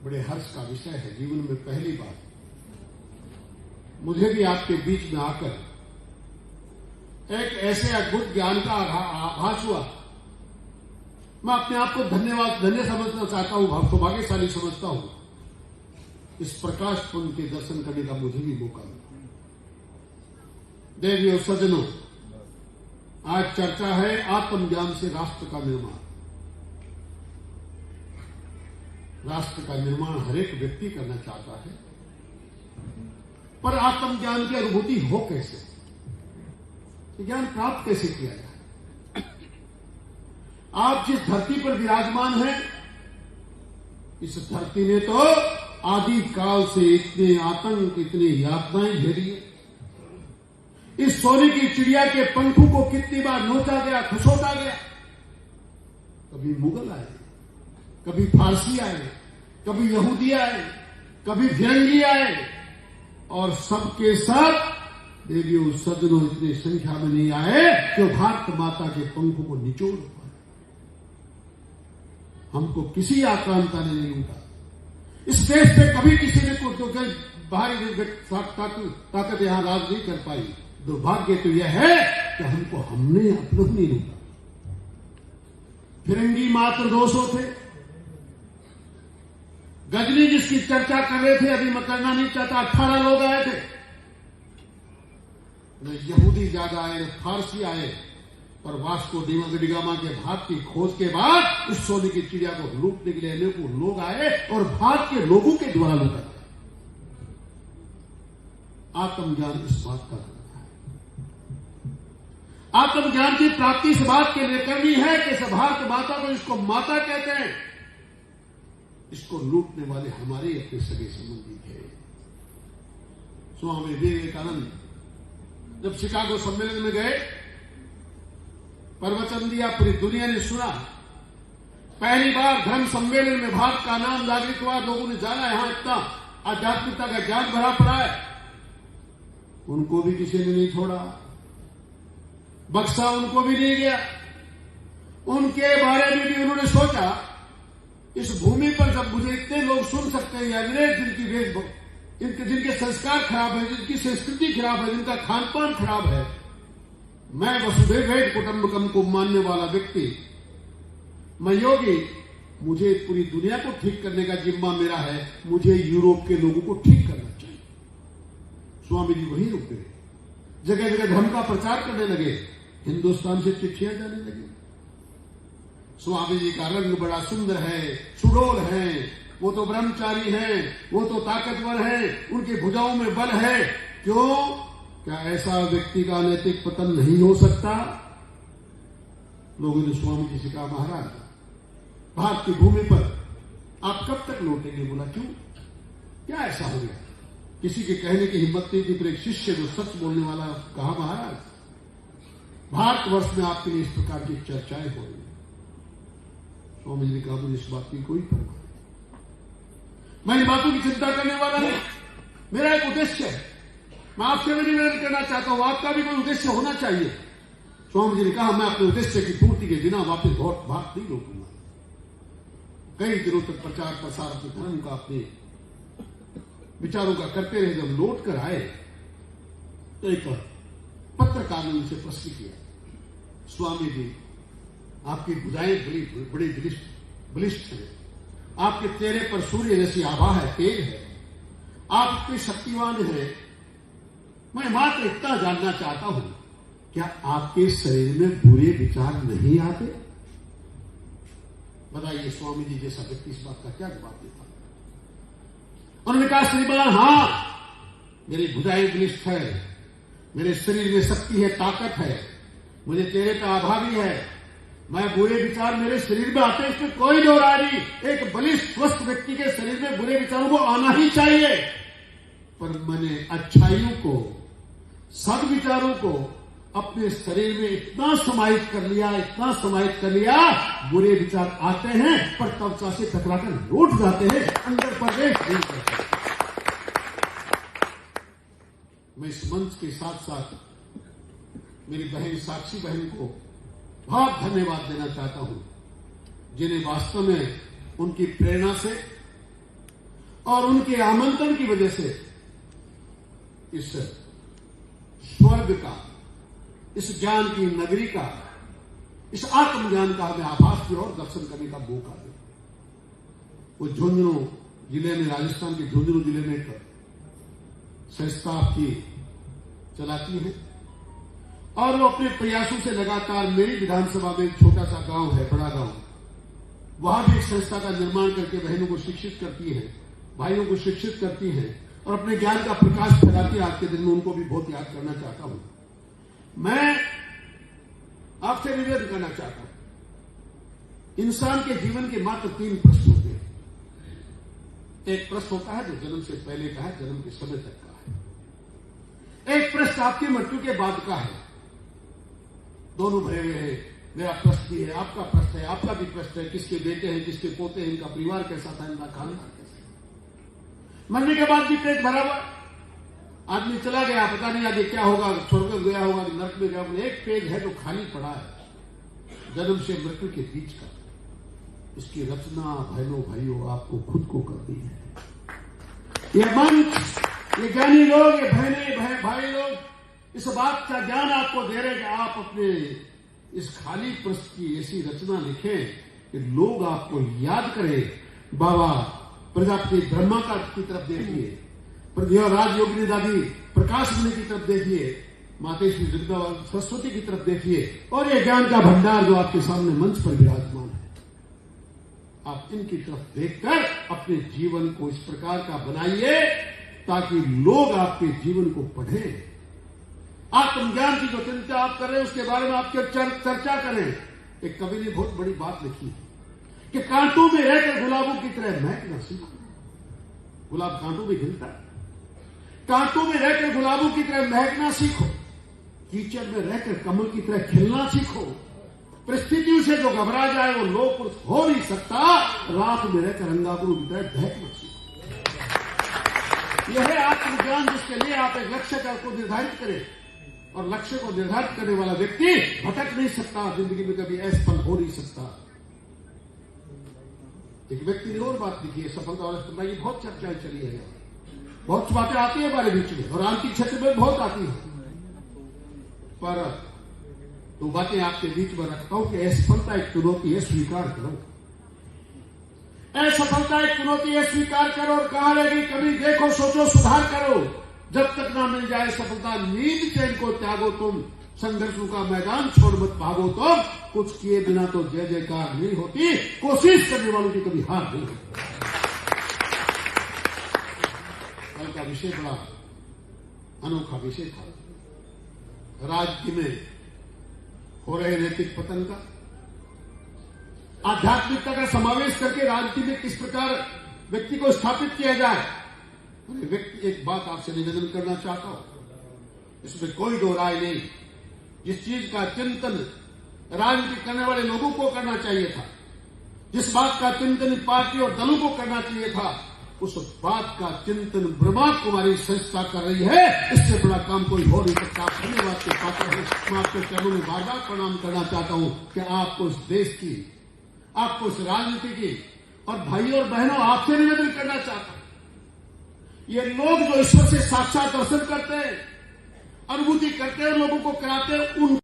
बड़े हर्ष का विषय है। जीवन में पहली बार मुझे भी आपके बीच में आकर एक ऐसे अद्भुत ज्ञान का आभास हुआ। मैं अपने आप को धन्य समझना चाहता हूं, सौभाग्यशाली समझता हूं। इस प्रकाश पुंज के दर्शन करने का मुझे भी मौका मिला। देवियों सज्जनों, आज चर्चा है आत्मज्ञान से राष्ट्र का निर्माण। राष्ट्र का निर्माण हर एक व्यक्ति करना चाहता है, पर आत्मज्ञान की अनुभूति हो कैसे, ज्ञान प्राप्त कैसे किया जाए। आप जिस धरती पर विराजमान हैं, इस धरती ने तो आदि काल से इतने आतंक, इतनी यातनाएं झेली है। इस सोने की चिड़िया के पंखों को कितनी बार नोचा गया, खसोटा गया। कभी मुगल आए, कभी फारसी आए, कभी यहूदी आए, कभी फिरंगी आए, और सबके सब देवियों सज्जनों इतनी संख्या में नहीं आए जो भारत माता के पंखों को निचोड़ पाए। हमको किसी आक्रांता ने नहीं लूटा। इस देश पे कभी किसी ने बाहरी ताकत यहां राज नहीं कर पाई। दुर्भाग्य तो यह है कि हमने अपनों नहीं लूटा। फिरंगी मात्र 200 थे। गजनी जिसकी चर्चा कर रहे थे, अभी मैं करना नहीं चाहता, 18 लोग आए थे। न यहूदी ज्यादा आए, न फारसी आए, पर वास्को डिगामा के भारत की खोज के बाद उस सोने की चिड़िया को लूटने के लिए अनेक लोग आए और भारत के लोगों के द्वारा लूटा गया। आत्मज्ञान इस बात का करना है। आत्मज्ञान की प्राप्ति इस बात के लिए करनी है कि भारत माता को, इसको माता कहते हैं, इसको लूटने वाले हमारे अपने सगे संबंधी थे। स्वामी विवेकानंद जब शिकागो सम्मेलन में गए, प्रवचन दिया, पूरी दुनिया ने सुना। पहली बार धर्म सम्मेलन में भारत का नाम नागरिकवाद लोगों ने जाना। यहां इतना आध्यात्मिकता का ज्ञान भरा पड़ा है। उनको भी किसी ने नहीं छोड़ा, बक्सा उनको भी नहीं गया। उनके बारे में भी उन्होंने सोचा, इस भूमि पर जब मुझे इतने लोग सुन सकते हैं, अंग्रेज जिनके संस्कार खराब है, जिनकी संस्कृति खराब है, जिनका खान पान खराब है, मैं वसुधैव कुटुंबकम को मानने वाला व्यक्ति, मैं योगी, मुझे पूरी दुनिया को ठीक करने का जिम्मा मेरा है। मुझे यूरोप के लोगों को ठीक करना चाहिए। स्वामी जी वहीं रुक गए, जगह जगह धर्म का प्रचार करने लगे, हिंदुस्तान से चिट्ठियां जाने लगी। स्वामी जी का रंग बड़ा सुंदर है, सुडोल है, वो तो ब्रह्मचारी हैं, वो तो ताकतवर हैं, उनकी भुजाओं में बल है। क्यों? क्या ऐसा व्यक्ति का नैतिक पतन नहीं हो सकता? लोगों ने स्वामी जी से कहा, महाराज भारत की भूमि पर आप कब तक लौटेंगे? बोला क्यों, क्या ऐसा हो गया? किसी के कहने की हिम्मत नहीं थी, पर एक शिष्य जो सच बोलने वाला कहा, महाराज भारतवर्ष में आपके लिए इस प्रकार की चर्चाएं हो रही। स्वामी जी ने कहा, मुझे इस बात की कोई परवाह नहीं, मैं इन बातों की चिंता करने वाला नहीं। मेरा एक उद्देश्य है, मैं आपसे भी निवेदन करना चाहता हूं, आपका भी कोई उद्देश्य होना चाहिए। स्वामी जी ने कहा, मैं अपने उद्देश्य की पूर्ति के बिना वापस भारत नहीं लौटूंगा। कई दिनों तक प्रचार प्रसार अपने धर्म का, अपने विचारों का करते रहे। जब लौट कर आए तो एक पत्रकार ने उनसे प्रश्न किया, स्वामी जी आपकी भुजाएं बड़ी बलिष्ठ है, आपके चेहरे पर सूर्य जैसी आभा है, तेज है, आप इतने शक्तिवान हैं। मैं मात्र इतना जानना चाहता हूं, क्या आपके शरीर में बुरे विचार नहीं आते? बताइए स्वामी जी जैसा व्यक्ति इस बात का क्या जवाब देता? उन्होंने कहा, श्रीमान हां, मेरी भुजाएं बलिष्ठ है, मेरे शरीर में शक्ति है, ताकत है, मुझे चेहरे पर आभा भी है, मैं बुरे विचार मेरे शरीर में आते, इसमें कोई दो राय नहीं। एक बलिष्ठ स्वस्थ व्यक्ति के शरीर में बुरे विचारों को आना ही चाहिए, पर मैंने अच्छाइयों को, सद्विचारों को अपने शरीर में इतना समाहित कर लिया, बुरे विचार आते हैं पर त्वचा से टकराकर लौट जाते हैं, अंदर प्रवेश नहीं करते। मैं इस मंच के साथ साथ मेरी बहन साक्षी बहन को बहुत धन्यवाद देना चाहता हूं, जिन्हें वास्तव में उनकी प्रेरणा से और उनके आमंत्रण की वजह से इस स्वर्ग का, इस ज्ञान की नगरी का, इस आत्मज्ञान का हमें आभास की और दर्शन करने का मौका दे। वो झुंझुनू जिले में, राजस्थान के झुंझुनू जिले में एक संस्था आपकी चलाती है और वो अपने प्रयासों से लगातार मेरी विधानसभा में एक छोटा सा गांव है, बड़ा गांव, वहां भी एक संस्था का निर्माण करके बहनों को शिक्षित करती है, भाइयों को शिक्षित करती है और अपने ज्ञान का प्रकाश फैलाती है। आज के दिन में उनको भी बहुत याद करना चाहता हूं। मैं आपसे निवेदन करना चाहता हूं, इंसान के जीवन के मात्र 3 प्रश्न होते हैं। एक प्रश्न होता है जो जन्म से पहले का है, जन्म के समय तक का है। एक प्रश्न आपकी मृत्यु के बाद का है। दोनों भरे हुए हैं। मेरा प्रश्न भी है, आपका प्रश्न है, आपका भी प्रश्न है। किसके बेटे हैं, किसके पोते हैं, इनका परिवार कैसा था, इनका खानदान कैसा है। मरने के बाद भी पेट भरा हुआ, आदमी चला गया, पता नहीं आगे क्या होगा, स्वर्ग गया होगा, नरक में गया होगा। एक पेज है जो खाली पड़ा है, जन्म से मृत्यु के बीच का। इसकी रचना बहनों भाइयों आपको खुद को करनी है। ये मंच, ये ज्ञानी लोग, ये बहने भाई लोग इस बात का ज्ञान आपको दे रहे कि आप अपने इस खाली पृष्ठ की ऐसी रचना लिखें कि लोग आपको याद करें। बाबा प्रजापति ब्रह्मा का की तरफ देखिए, राजयोगिनी दादी प्रकाश मुनि की तरफ देखिए, मातेश्वरी जगदम्बा सरस्वती की तरफ देखिए और ये ज्ञान का भंडार जो आपके सामने मंच पर विराजमान है, आप इनकी तरफ देखकर अपने जीवन को इस प्रकार का बनाइए ताकि लोग आपके जीवन को पढ़ें। आत्मज्ञान की जो चिंता आप कर रहे हैं उसके बारे में आपके चर्चा करें। एक कवि ने बहुत बड़ी बात लिखी है कि कांटों में रहकर गुलाबों की तरह महकना सीखो। गुलाब कांटों में खिलता है, कांटों में रहकर गुलाबों की तरह महकना सीखो। कीचड़ में रहकर कमल की तरह खिलना सीखो। परिस्थितियों से जो घबरा जाए वो लोक पुरुष हो नहीं सकता। रात में रहकर अंगापुरों की तरह बहकना सीखो। यह है आत्मज्ञान, जिसके लिए आप एक लक्ष्य को निर्धारित करें और लक्ष्य को निर्धारित करने वाला व्यक्ति भटक नहीं सकता, जिंदगी में कभी असफल हो नहीं सकता। एक व्यक्ति ने और बात लिखी है, सफलता और असफलता की बहुत चर्चाएं चली है, बहुत सी बातें आती है हमारे बीच में और आंतरिक क्षेत्र में बहुत आती है, पर तो बातें आपके बीच में रखता हूं कि असफलता एक चुनौती है, स्वीकार करो। असफलता एक चुनौती है, स्वीकार करो और कहां रहेगी कभी देखो, सोचो, सुधार करो। जब तक ना मिल जाए सफलता, नींद चैन को त्यागो तुम, संघर्षों का मैदान छोड़ मत भागो तुम। कुछ किए बिना तो जय जयकार नहीं होती, कोशिश करने वालों की कभी हार नहीं होती। कल का विषय बड़ा अनोखा विषय था, राज्य में हो रहे नैतिक पतन का, आध्यात्मिकता का समावेश करके राजनीति में किस प्रकार व्यक्ति को स्थापित किया जाए। व्यक्ति एक बात आपसे निवेदन करना चाहता हूं, इसमें कोई दो राय नहीं। जिस चीज का चिंतन राजनीति करने वाले लोगों को करना चाहिए था, जिस बात का चिंतन पार्टी और दलों को करना चाहिए था, उस बात का चिंतन ब्रह्मा कुमारी संस्था कर रही है। इससे बड़ा काम कोई हो नहीं सकता। धन्यवाद के पात्र है। मैं आपके चरणों में बार बार प्रणाम करना चाहता हूं कि आपको इस देश की, आपको इस राजनीति की, और भाइयों और बहनों आपसे निवेदन करना चाहता हूं, ये लोग जो ईश्वर से साक्षात दर्शन करते हैं, अनुभूति करते हैं, लोगों को कराते हैं, उन